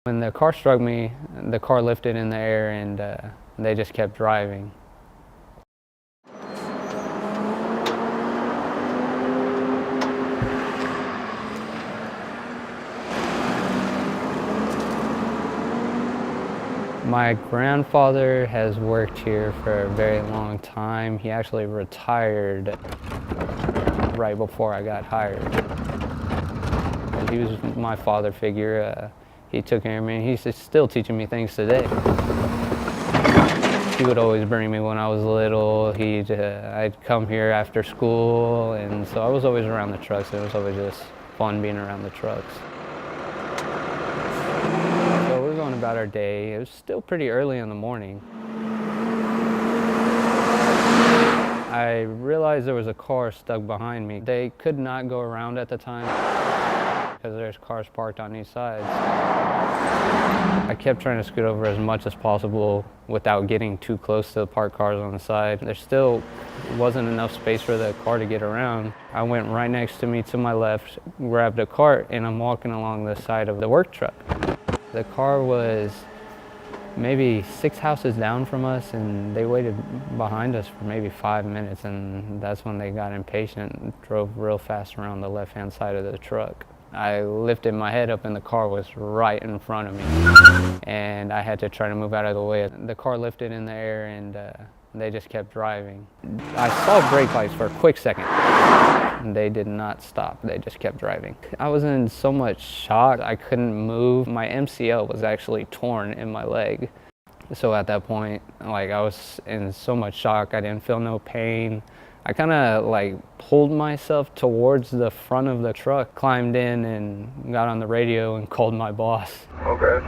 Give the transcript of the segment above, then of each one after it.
When the car struck me, the car lifted in the air and they just kept driving. My grandfather has worked here for a very long time. He actually retired right before I got hired. He was my father figure. He took care of me. He's still teaching me things today. He would always bring me when I was little. I'd come here after school, and so I was always around the trucks. It was always just fun being around the trucks. So we're going about our day. It was still pretty early in the morning. I realized there was a car stuck behind me. They could not go around at the time because there's cars parked on each side. I kept trying to scoot over as much as possible without getting too close to the parked cars on the side. There still wasn't enough space for the car to get around. I went right next to me to my left, grabbed a cart, and I'm walking along the side of the work truck. The car was maybe 6 houses down from us, and they waited behind us for maybe 5 minutes, and that's when they got impatient and drove real fast around the left-hand side of the truck. I lifted my head up and the car was right in front of me, and I had to try to move out of the way. The car lifted in the air and they just kept driving. I saw brake lights for a quick second. They did not stop, they just kept driving. I was in so much shock, I couldn't move. My MCL was actually torn in my leg. So at that point, I was in so much shock, I didn't feel no pain. I kind of pulled myself towards the front of the truck, climbed in and got on the radio and called my boss. Okay.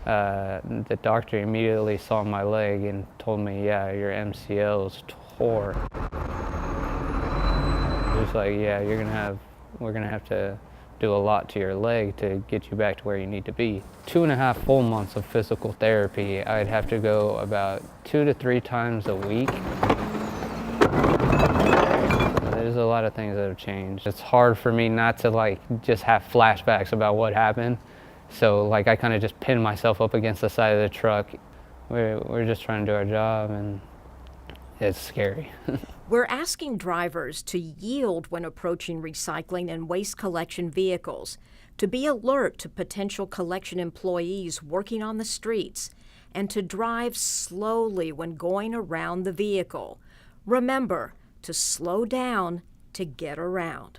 The doctor immediately saw my leg and told me, yeah, your MCL is tore. He was like, yeah, we're gonna have to do a lot to your leg to get you back to where you need to be. 2.5 full months of physical therapy. I'd have to go about 2 to 3 times a week. There's a lot of things that have changed. It's hard for me not to just have flashbacks about what happened. So I kind of just pin myself up against the side of the truck. We're just trying to do our job, and it's scary. We're asking drivers to yield when approaching recycling and waste collection vehicles, to be alert to potential collection employees working on the streets, and to drive slowly when going around the vehicle. Remember to slow down to get around.